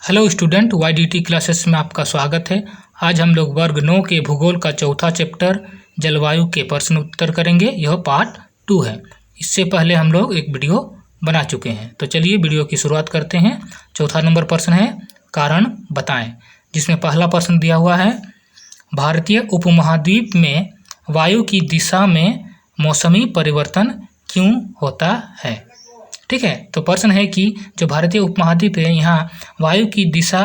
Hello student, YDT classes में आपका स्वागत है। आज हम लोग वर्ग 9 के भूगोल का चौथा चैप्टर जलवायु के प्रश्न उत्तर करेंगे। यह पार्ट 2 है। इससे पहले हम लोग एक वीडियो बना चुके हैं, तो चलिए वीडियो की शुरुआत करते हैं। चौथा नंबर प्रश्न है कारण बताएं, जिसमें पहला प्रश्न दिया हुआ है भारतीय उपमहाद्वीप में वायु की दिशा में मौसमी परिवर्तन क्यों होता है। ठीक है, तो प्रश्न है कि जो भारतीय उपमहाद्वीप है, यहाँ वायु की दिशा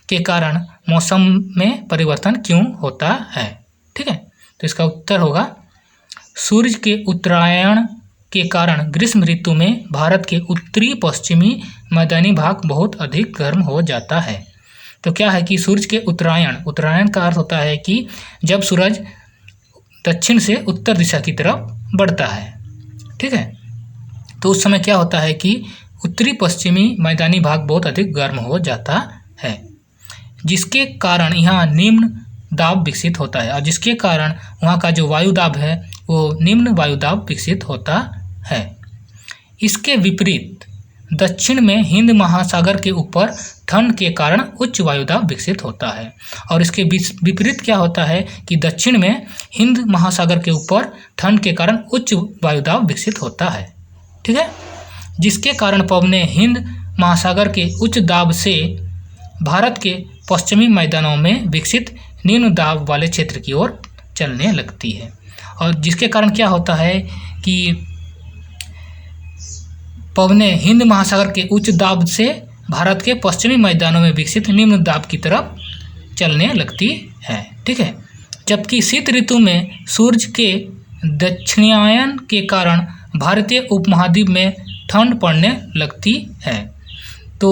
के कारण मौसम में परिवर्तन क्यों होता है। ठीक है, तो इसका उत्तर होगा सूर्य के उत्तरायण के कारण ग्रीष्म ऋतु में भारत के उत्तरी पश्चिमी मैदानी भाग बहुत अधिक गर्म हो जाता है। तो क्या है कि सूर्य के उत्तरायण का अर्थ होता है कि जब सूरज दक्षिण से उत्तर दिशा की तरफ बढ़ता है। ठीक है, तो उस समय क्या होता है कि उत्तरी पश्चिमी मैदानी भाग बहुत अधिक गर्म हो जाता है, जिसके कारण यहाँ निम्न दाब विकसित होता है, और जिसके कारण वहाँ का जो वायु दाब है वो निम्न वायु दाब विकसित होता है। इसके विपरीत दक्षिण में हिंद महासागर के ऊपर ठंड के कारण उच्च वायुदाब विकसित होता है। और इसके विपरीत क्या होता है कि दक्षिण में हिंद महासागर के ऊपर ठंड के कारण उच्च वायुदाब विकसित होता है। ठीक है, जिसके कारण पवनें हिंद महासागर के उच्च दाब से भारत के पश्चिमी मैदानों में विकसित निम्न दाब वाले क्षेत्र की ओर चलने लगती है। और जिसके कारण क्या होता है कि पवनें हिंद महासागर के उच्च दाब से भारत के पश्चिमी मैदानों में विकसित निम्न दाब की तरफ चलने लगती है। ठीक है, जबकि शीत ऋतु में सूर्य के दक्षिणायन के कारण भारतीय उपमहाद्वीप में ठंड पड़ने लगती है। तो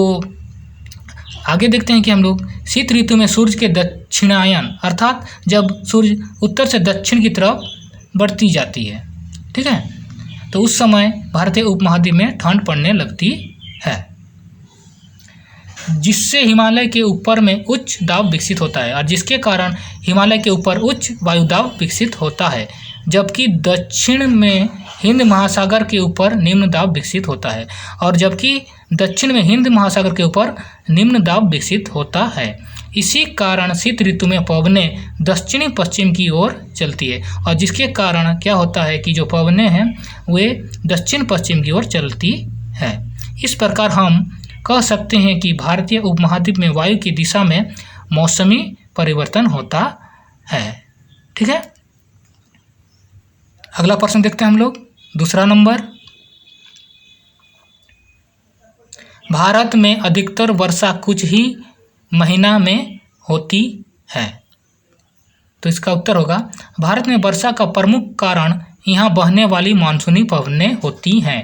आगे देखते हैं कि हम लोग शीत ऋतु में सूर्य के दक्षिणायन अर्थात जब सूर्य उत्तर से दक्षिण की तरफ बढ़ती जाती है, ठीक है, तो उस समय भारतीय उपमहाद्वीप में ठंड पड़ने लगती है, जिससे हिमालय के ऊपर में उच्च दाब विकसित होता है, और जिसके कारण हिमालय के ऊपर उच्च वायुदाब विकसित होता है, जबकि दक्षिण में हिंद महासागर के ऊपर निम्न दाब विकसित होता है, और जबकि दक्षिण में हिंद महासागर के ऊपर निम्न दाब विकसित होता है। इसी कारण शीत ऋतु में पवनें दक्षिणी पश्चिम की ओर चलती है, और जिसके कारण क्या होता है कि जो पवनें हैं वे दक्षिण पश्चिम की ओर चलती है। इस प्रकार हम कह सकते हैं कि भारतीय उपमहाद्वीप में वायु की दिशा में मौसमी परिवर्तन होता है। ठीक है, अगला प्रश्न देखते हैं हम लोग। दूसरा नंबर, भारत में अधिकतर वर्षा कुछ ही महीना में होती है। तो इसका उत्तर होगा भारत में वर्षा का प्रमुख कारण यहाँ बहने वाली मानसूनी पवनें होती हैं।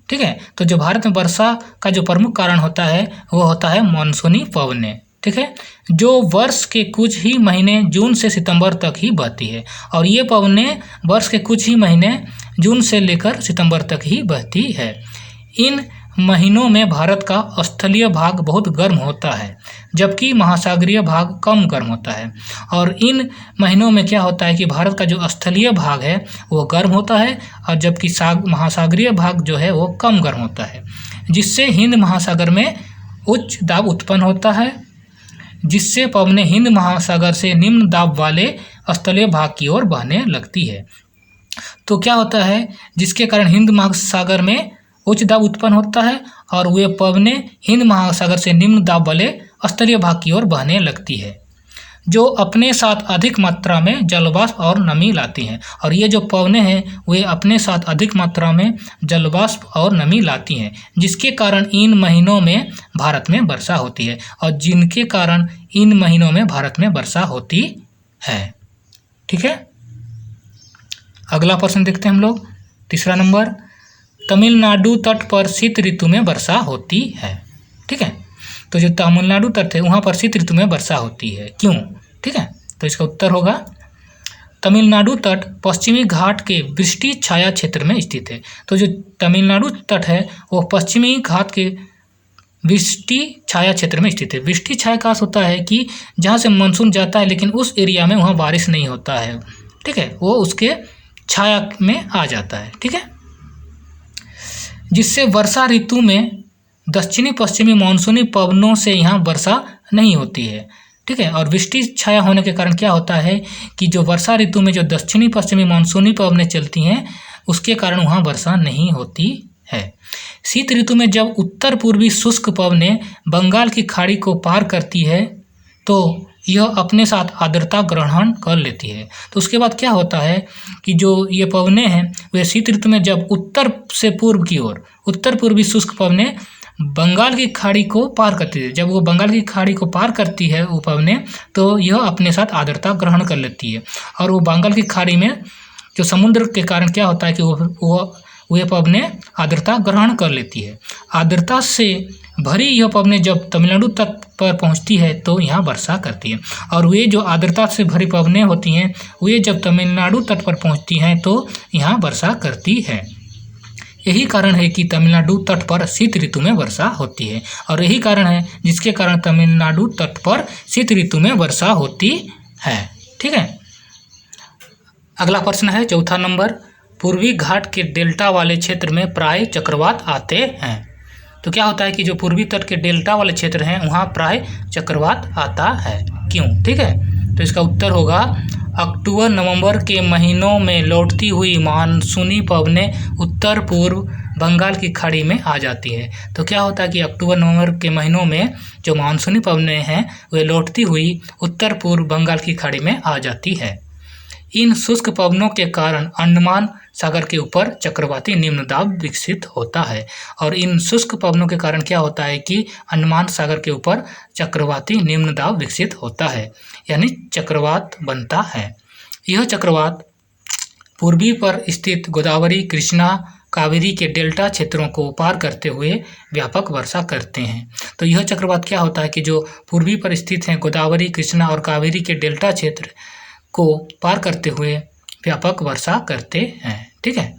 ठीक है, तो जो भारत में वर्षा का जो प्रमुख कारण होता है वो होता है मानसूनी पवनें। ठीक है, जो वर्ष के कुछ ही महीने जून से सितंबर तक ही बहती है, और ये पवनें वर्ष के कुछ ही महीने जून से लेकर सितंबर तक ही बहती है। इन महीनों में भारत का स्थलीय भाग बहुत गर्म होता है, जबकि महासागरीय भाग कम गर्म होता है। और इन महीनों में क्या होता है कि भारत का जो स्थलीय भाग है वो गर्म होता है, और जबकि महासागरीय भाग जो है वो कम गर्म होता है, जिससे हिंद महासागर में उच्च दाब उत्पन्न होता है, जिससे पवनें हिंद महासागर से निम्न दाब वाले स्थलीय भाग की ओर बहने लगती है। तो क्या होता है, जिसके कारण हिंद महासागर में उच्च दाब उत्पन्न होता है, और वे पवनें हिंद महासागर से निम्न दाब वाले स्थलीय भाग की ओर बहने लगती है, जो अपने साथ अधिक मात्रा में जलवाष्प और नमी लाती हैं। और ये जो पवनें हैं वे अपने साथ अधिक मात्रा में जलवाष्प और नमी लाती हैं, जिसके कारण इन महीनों में भारत में वर्षा होती है, और जिनके कारण इन महीनों में भारत में वर्षा होती है। ठीक है, अगला प्रश्न देखते हैं हम लोग। तीसरा नंबर, तमिलनाडु तट पर शीत ऋतु में वर्षा होती है। ठीक है, तो जो तमिलनाडु तट है वहाँ पर शीत ऋतु में वर्षा होती है, क्यों। ठीक है, तो इसका उत्तर होगा तमिलनाडु तट पश्चिमी घाट के वृष्टि छाया क्षेत्र में स्थित है। तो जो तमिलनाडु तट है वो पश्चिमी घाट के वृष्टि छाया क्षेत्र में स्थित है। वृष्टि छाया का अर्थ होता है कि जहाँ से मानसून जाता है लेकिन उस एरिया में वहाँ बारिश नहीं होता है। ठीक है, वो उसके छाया में आ जाता है। ठीक है, जिससे वर्षा ऋतु में दक्षिणी पश्चिमी मानसूनी पवनों से यहाँ वर्षा नहीं होती है, ठीक है। और वृष्टि छाया होने के कारण क्या होता है कि जो वर्षा ऋतु में जो दक्षिणी पश्चिमी मानसूनी पवनें चलती हैं उसके कारण वहाँ वर्षा नहीं होती है। शीत ऋतु में जब उत्तर पूर्वी शुष्क पवनें बंगाल की खाड़ी को पार करती है तो यह अपने साथ आर्द्रता ग्रहण कर लेती है। तो उसके बाद क्या होता है कि जो ये पवनें हैं वे शीत ऋतु में जब उत्तर से पूर्व की ओर उत्तर पूर्वी शुष्क पवनें बंगाल की खाड़ी को पार करती है, जब वो बंगाल की खाड़ी को पार करती है वो पवनें, तो यह अपने साथ आर्द्रता ग्रहण कर लेती है। और वो बंगाल की खाड़ी में जो समुद्र के कारण क्या होता है कि वो पवनें आर्द्रता ग्रहण कर लेती है। आर्द्रता से भरी यह पवनें जब तमिलनाडु तट पर पहुंचती है तो यहाँ वर्षा करती है। और वे जो आर्द्रता से भरी पवनें होती हैं वे जब तमिलनाडु तट पर पहुंचती हैं तो यहाँ वर्षा करती है। यही कारण है कि तमिलनाडु तट पर शीत ऋतु में वर्षा होती है, और यही कारण है जिसके कारण तमिलनाडु तट पर शीत ऋतु में वर्षा होती है, ठीक है। अगला प्रश्न है चौथा नंबर, पूर्वी घाट के डेल्टा वाले क्षेत्र में प्राय चक्रवात आते हैं। तो क्या होता है कि जो पूर्वी तट के डेल्टा वाले क्षेत्र हैं वहाँ प्राय चक्रवात आता है, क्यों, ठीक है। तो इसका उत्तर होगा अक्टूबर नवंबर के महीनों में लौटती हुई मानसूनी पवनें उत्तर पूर्व बंगाल की खाड़ी में आ जाती है। तो क्या होता है कि अक्टूबर नवंबर के महीनों में जो मानसूनी पवनें हैं वे लौटती हुई उत्तर पूर्व बंगाल की खाड़ी में आ जाती है। इन शुष्क पवनों के कारण अंडमान सागर के ऊपर चक्रवाती निम्न दाब विकसित होता है, और इन शुष्क पवनों के कारण क्या होता है कि अंडमान सागर के ऊपर चक्रवाती निम्न दाब विकसित होता है, यानी चक्रवात बनता है। यह चक्रवात पूर्वी पर स्थित गोदावरी, कृष्णा, कावेरी के डेल्टा क्षेत्रों को पार करते हुए व्यापक वर्षा करते हैं। तो यह चक्रवात क्या होता है कि जो पूर्वी पर स्थित हैं गोदावरी, कृष्णा और कावेरी के डेल्टा क्षेत्र को पार करते हुए व्यापक वर्षा करते हैं, ठीक है।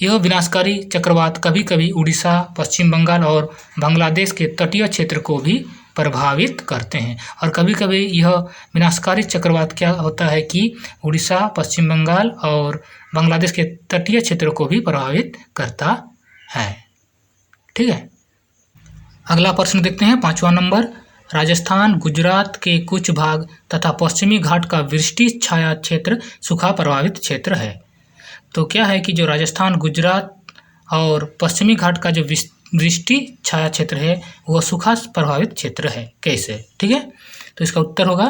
यह विनाशकारी चक्रवात कभी कभी उड़ीसा, पश्चिम बंगाल और बांग्लादेश के तटीय क्षेत्र को भी प्रभावित करते हैं। और कभी कभी यह विनाशकारी चक्रवात क्या होता है कि उड़ीसा, पश्चिम बंगाल और बांग्लादेश के तटीय क्षेत्र को भी प्रभावित करता है, ठीक है। अगला प्रश्न देखते हैं पांचवा नंबर, राजस्थान, गुजरात के कुछ भाग तथा पश्चिमी घाट का वृष्टि छाया क्षेत्र सूखा प्रभावित क्षेत्र है। तो क्या है कि जो राजस्थान, गुजरात और पश्चिमी घाट का जो वृष्टि छाया क्षेत्र है वह सूखा प्रभावित क्षेत्र है। कैसे, ठीक है। तो इसका उत्तर होगा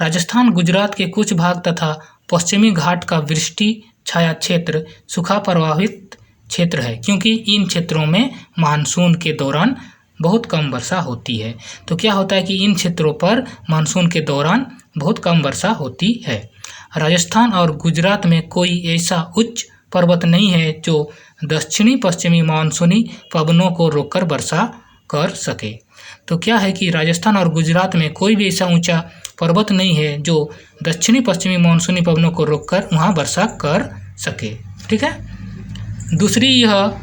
राजस्थान, गुजरात के कुछ भाग तथा पश्चिमी घाट का वृष्टि छाया क्षेत्र सूखा प्रभावित क्षेत्र है, क्योंकि इन क्षेत्रों में मानसून के दौरान बहुत कम वर्षा होती है। तो क्या होता है कि इन क्षेत्रों पर मानसून के दौरान बहुत कम वर्षा होती है। राजस्थान और गुजरात में कोई ऐसा उच्च पर्वत नहीं है जो दक्षिणी पश्चिमी मानसूनी पवनों को रोककर वर्षा कर सके। तो क्या है कि राजस्थान और गुजरात में कोई भी ऐसा ऊंचा पर्वत नहीं है जो दक्षिणी पश्चिमी मानसूनी पवनों को रोककर वहाँ वर्षा कर सके, ठीक है। दूसरी, यह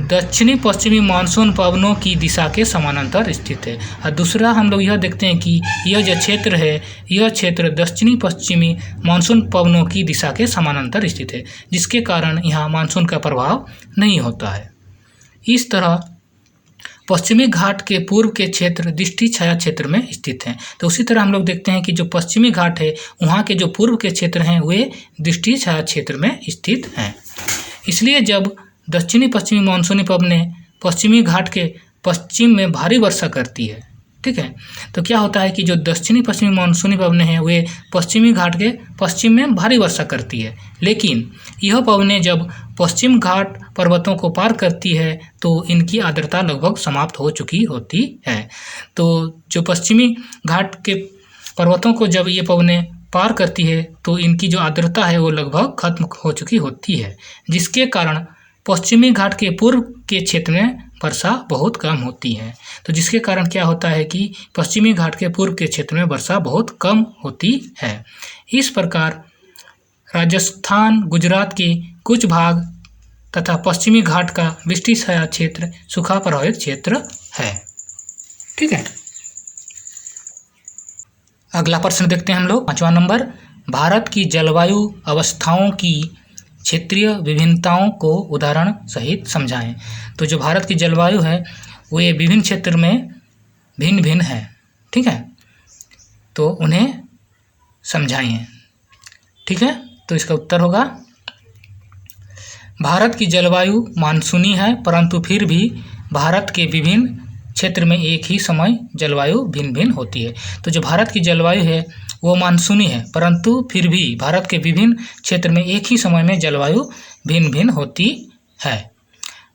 दक्षिणी पश्चिमी मानसून पवनों की दिशा के समानांतर स्थित है। और दूसरा हम लोग यह देखते हैं कि यह जो क्षेत्र है यह क्षेत्र दक्षिणी पश्चिमी मानसून पवनों की दिशा के समानांतर स्थित है, जिसके कारण यहाँ मानसून का प्रभाव नहीं होता है। इस तरह पश्चिमी घाट के पूर्व के क्षेत्र दृष्टि छाया क्षेत्र में स्थित हैं। तो उसी तरह हम लोग देखते हैं कि जो पश्चिमी घाट है वहाँ के जो पूर्व के क्षेत्र हैं वे दृष्टि छाया क्षेत्र में स्थित हैं। इसलिए जब दक्षिणी पश्चिमी मानसूनी पवनें पश्चिमी घाट के पश्चिम में भारी वर्षा करती है, ठीक है। तो क्या होता है कि जो दक्षिणी पश्चिमी मानसूनी पवनें हैं वे पश्चिमी घाट के पश्चिम में भारी वर्षा करती है, लेकिन यह पवनें जब पश्चिम घाट पर्वतों को पार करती है तो इनकी आर्द्रता लगभग समाप्त हो चुकी होती है। तो जो पश्चिमी घाट के पर्वतों को जब ये पवनें पार करती है तो इनकी जो आर्द्रता है वो लगभग खत्म हो चुकी होती है, जिसके कारण पश्चिमी घाट के पूर्व के क्षेत्र में वर्षा बहुत कम होती है। तो जिसके कारण क्या होता है कि पश्चिमी घाट के पूर्व के क्षेत्र में वर्षा बहुत कम होती है। इस प्रकार राजस्थान, गुजरात के कुछ भाग तथा पश्चिमी घाट का वृष्टि छाया क्षेत्र सूखा प्रभावित क्षेत्र है, ठीक है। अगला प्रश्न देखते हैं हम लोग, पांचवा नंबर, भारत की जलवायु अवस्थाओं की क्षेत्रीय विभिन्नताओं को उदाहरण सहित समझाएं। तो जो भारत की जलवायु है वे विभिन्न क्षेत्र में भिन्न भिन्न हैं, ठीक है, तो उन्हें समझाइए, ठीक है। तो इसका उत्तर होगा भारत की जलवायु मानसूनी है, परंतु फिर भी भारत के विभिन्न क्षेत्र में एक ही समय जलवायु भिन्न भिन्न होती है। तो जो भारत की जलवायु है वो मानसूनी है, परंतु फिर भी भारत के विभिन्न क्षेत्र में एक ही समय में जलवायु भिन्न भिन्न होती है।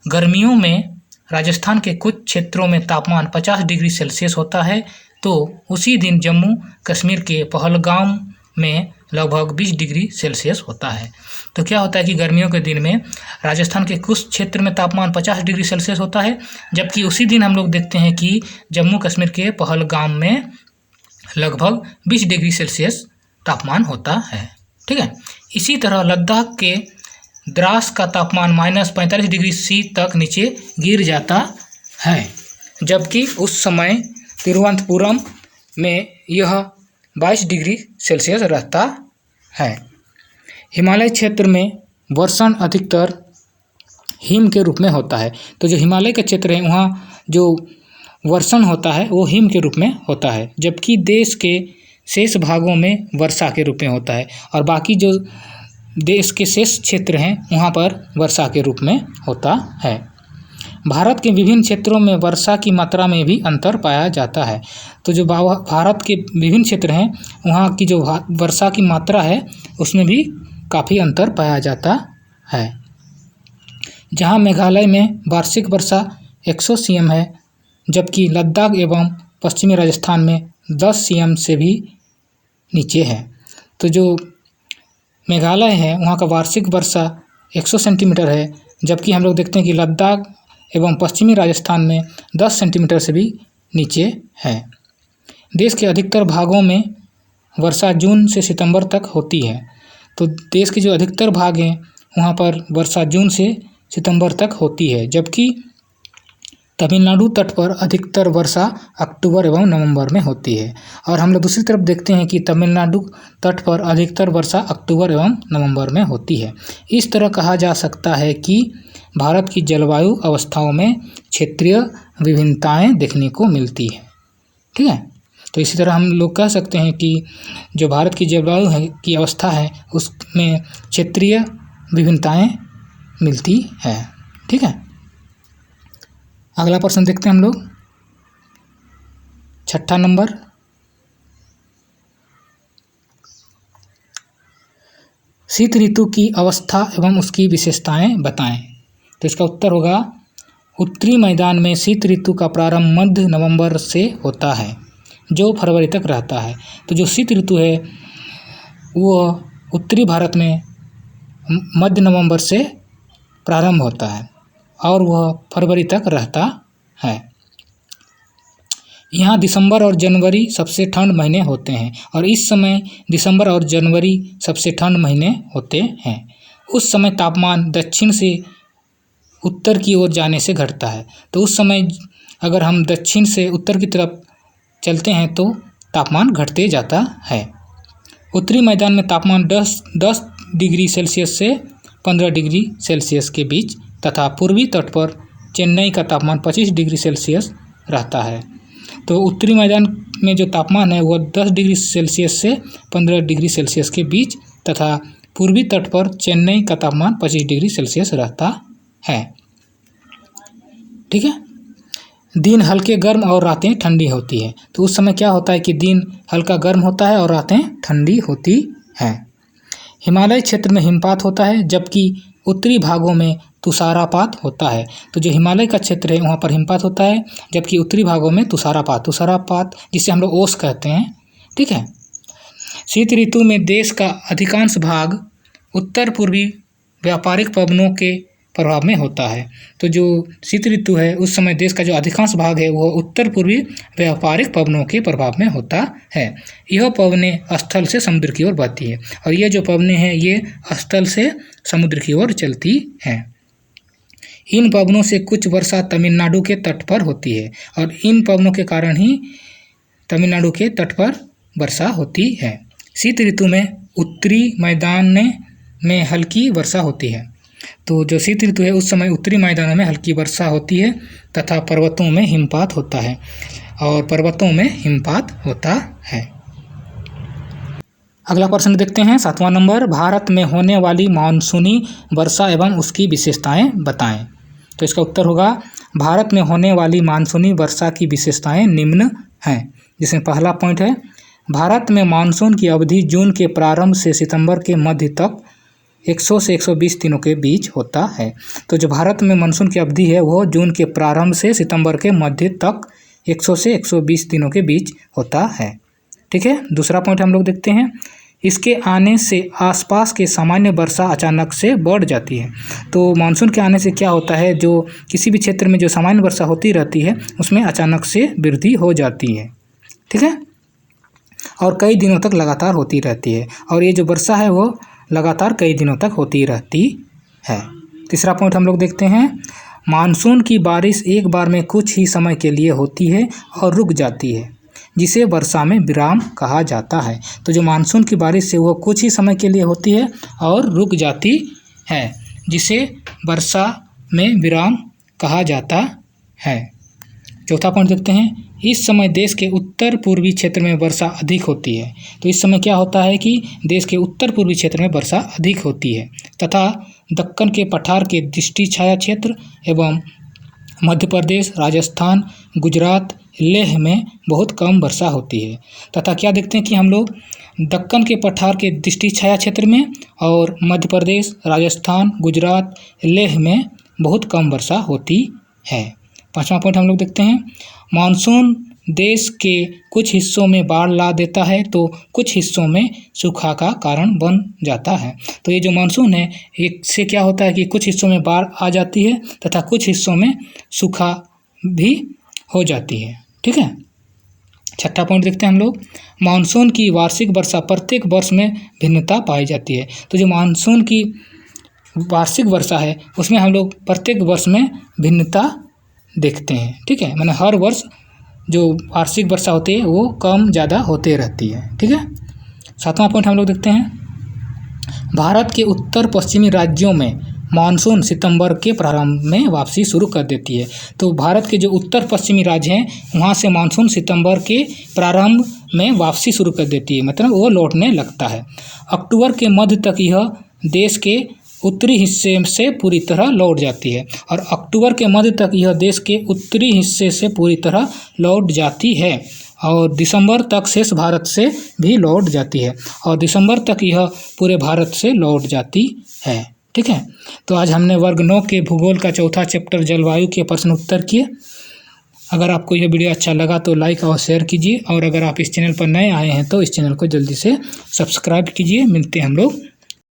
गर्मियों में राजस्थान के कुछ क्षेत्रों में तापमान 50 डिग्री सेल्सियस होता है, तो उसी दिन जम्मू कश्मीर के पहलगाम में लगभग 20 डिग्री सेल्सियस होता है। तो क्या होता है कि गर्मियों के दिन में राजस्थान के कुछ क्षेत्र में तापमान 50 डिग्री सेल्सियस होता है, जबकि उसी दिन हम लोग देखते हैं कि जम्मू कश्मीर के पहलगाम में लगभग 20 डिग्री सेल्सियस तापमान होता है, ठीक है। इसी तरह लद्दाख के द्रास का तापमान -45 डिग्री सी तक नीचे गिर जाता है, जबकि उस समय तिरुवनंतपुरम में यह 22 डिग्री सेल्सियस रहता है। हिमालय क्षेत्र में वर्षण अधिकतर हिम के रूप में होता है। तो जो हिमालय का क्षेत्र है वहाँ जो वर्षण होता है वो हिम के रूप में होता है, जबकि देश के शेष भागों में वर्षा के रूप में होता है, और बाकी जो देश के शेष क्षेत्र हैं वहाँ पर वर्षा के रूप में होता है। भारत के विभिन्न क्षेत्रों में वर्षा की मात्रा में भी अंतर पाया जाता है। तो जो भारत के विभिन्न क्षेत्र हैं वहाँ की जो वर्षा की मात्रा है उसमें भी काफ़ी अंतर पाया जाता है। जहाँ मेघालय में वार्षिक वर्षा 100 cm है, जबकि लद्दाख एवं पश्चिमी राजस्थान में 10 cm से भी नीचे है। तो जो मेघालय है वहाँ का वार्षिक वर्षा 100 सेंटीमीटर है, जबकि हम लोग देखते हैं कि लद्दाख एवं पश्चिमी राजस्थान में 10 सेंटीमीटर से भी नीचे है। देश के अधिकतर भागों में वर्षा जून से सितंबर तक होती है। तो देश के जो अधिकतर भाग हैं वहाँ पर वर्षा जून से सितंबर तक होती है, जबकि तमिलनाडु तट पर अधिकतर वर्षा अक्टूबर एवं नवंबर में होती है। और हम लोग दूसरी तरफ देखते हैं कि तमिलनाडु तट पर अधिकतर वर्षा अक्टूबर एवं नवंबर में होती है। इस तरह कहा जा सकता है कि भारत की जलवायु अवस्थाओं में क्षेत्रीय विभिन्नताएं देखने को मिलती है, ठीक है। तो इसी तरह हम लोग कह सकते हैं कि जो भारत की जलवायु है की अवस्था है उसमें क्षेत्रीय विभिन्नताएं मिलती है, ठीक है। अगला प्रश्न देखते हैं हम लोग, 6ठा नंबर, शीत ऋतु की अवस्था एवं उसकी विशेषताएं बताएं। तो इसका उत्तर होगा उत्तरी मैदान में शीत ऋतु का प्रारंभ मध्य नवंबर से होता है जो फरवरी तक रहता है। तो जो शीत ऋतु है वो उत्तरी भारत में मध्य नवंबर से प्रारंभ होता है और वह फरवरी तक रहता है। यहाँ दिसंबर और जनवरी सबसे ठंड महीने होते हैं और इस समय दिसंबर और जनवरी सबसे ठंड महीने होते हैं। उस समय तापमान दक्षिण से उत्तर की ओर जाने से घटता है। तो उस समय अगर हम दक्षिण से उत्तर की तरफ चलते हैं तो तापमान घटते जाता है। उत्तरी मैदान में तापमान 10 डिग्री सेल्सियस से 15 डिग्री सेल्सियस के बीच तथा पूर्वी तट पर चेन्नई का तापमान 25 डिग्री सेल्सियस रहता है। तो उत्तरी मैदान में जो तापमान है वह 10 डिग्री सेल्सियस से 15 डिग्री सेल्सियस के बीच तथा पूर्वी तट पर चेन्नई का तापमान 25 डिग्री सेल्सियस रहता है, ठीक है। दिन हल्के गर्म और रातें ठंडी होती है। तो उस समय क्या होता है कि दिन हल्का गर्म होता है और रातें ठंडी होती हैं। हिमालय क्षेत्र में हिमपात होता है जबकि उत्तरी भागों में तुषारपात होता है। तो जो हिमालय का क्षेत्र है वहाँ पर हिमपात होता है जबकि उत्तरी भागों में तुषारपात जिसे हम लोग ओस कहते हैं, ठीक है। शीत ऋतु में देश का अधिकांश भाग उत्तर पूर्वी व्यापारिक पवनों के प्रभाव में होता है। तो जो शीत ऋतु है उस समय देश का जो अधिकांश भाग है वह उत्तर पूर्वी व्यापारिक पवनों के प्रभाव में होता है। यह पवनें स्थल से समुद्र की ओर बहती है और ये जो पवनें हैं ये स्थल से समुद्र की ओर चलती हैं। इन पवनों से कुछ वर्षा तमिलनाडु के तट पर होती है और इन पवनों के कारण ही तमिलनाडु के तट पर वर्षा होती है। शीत ऋतु में उत्तरी मैदान में हल्की वर्षा होती है। तो जो शीत ऋतु है उस समय उत्तरी मैदानों में हल्की वर्षा होती है तथा पर्वतों में हिमपात होता है अगला प्रश्न देखते हैं 7वां नंबर, भारत में होने वाली मानसूनी वर्षा एवं उसकी विशेषताएं बताएं। तो इसका उत्तर होगा, भारत में होने वाली मानसूनी वर्षा की विशेषताएं निम्न हैं। जिसमें पहला पॉइंट है, भारत में मानसून की अवधि जून के प्रारंभ से सितंबर के मध्य तक 100 से 120 दिनों के बीच होता है। तो जो भारत में मानसून की अवधि है वो जून के प्रारंभ से सितंबर के मध्य तक 100 से 120 दिनों के बीच होता है। ठीक है। दूसरा पॉइंट हम लोग देखते हैं, इसके आने से आसपास के सामान्य वर्षा अचानक से बढ़ जाती है। तो मानसून के आने से क्या होता है, जो किसी भी क्षेत्र में जो सामान्य वर्षा होती रहती है उसमें अचानक से वृद्धि हो जाती है। ठीक है। और कई दिनों तक लगातार होती रहती है, और ये जो वर्षा है वो लगातार कई दिनों तक होती रहती है। तीसरा पॉइंट हम लोग देखते हैं, मानसून की बारिश एक बार में कुछ ही समय के लिए होती है और रुक जाती है, जिसे वर्षा में विराम कहा जाता है। तो जो मानसून की बारिश है वो कुछ ही समय के लिए होती है और रुक जाती है, जिसे वर्षा में विराम कहा जाता है। चौथा पॉइंट देखते हैं, इस समय देश के उत्तर पूर्वी क्षेत्र में वर्षा अधिक होती है। तो इस समय क्या होता है कि देश के उत्तर पूर्वी क्षेत्र में वर्षा अधिक होती है तथा दक्कन के पठार के दृष्टि छाया क्षेत्र एवं मध्य प्रदेश, राजस्थान, गुजरात, लेह में बहुत कम वर्षा होती है। तथा क्या देखते हैं कि हम लोग दक्कन के पठार के दृष्टि छाया क्षेत्र में और मध्य प्रदेश, राजस्थान, गुजरात, लेह में बहुत कम वर्षा होती है। पांचवा पॉइंट हम लोग देखते हैं, मानसून देश के कुछ हिस्सों में बाढ़ ला देता है तो कुछ हिस्सों में सूखा का कारण बन जाता है। तो ये जो मानसून है इससे क्या होता है कि कुछ हिस्सों में बाढ़ आ जाती है तथा कुछ हिस्सों में सूखा भी हो जाती है। ठीक है। छठा पॉइंट देखते हैं हम लोग, मानसून की वार्षिक वर्षा प्रत्येक वर्ष में भिन्नता पाई जाती है। तो जो मानसून की वार्षिक वर्षा है उसमें हम लोग प्रत्येक वर्ष में भिन्नता देखते हैं। ठीक है। माने हर वर्ष जो वार्षिक वर्षा होती है वो कम ज़्यादा होते रहती है। ठीक है। सातवां पॉइंट हम लोग देखते हैं, भारत के उत्तर पश्चिमी राज्यों में मानसून सितंबर के प्रारंभ में वापसी शुरू कर देती है। तो भारत के जो उत्तर पश्चिमी राज्य हैं वहाँ से मानसून सितंबर के प्रारंभ में वापसी शुरू कर देती है, मतलब वो लौटने लगता है। अक्टूबर के मध्य तक यह देश के उत्तरी हिस्से से पूरी तरह लौट जाती है और अक्टूबर के मध्य तक यह देश के उत्तरी हिस्से से पूरी तरह लौट जाती है और दिसंबर तक शेष भारत से भी लौट जाती है और दिसंबर तक यह पूरे भारत से लौट जाती है। ठीक है। तो आज हमने वर्ग 9 के भूगोल का चौथा चैप्टर जलवायु के प्रश्न उत्तर किए। अगर आपको यह वीडियो अच्छा लगा तो लाइक और शेयर कीजिए, और अगर आप इस चैनल पर नए आए हैं तो इस चैनल को जल्दी से सब्सक्राइब कीजिए। मिलते हैं हम लोग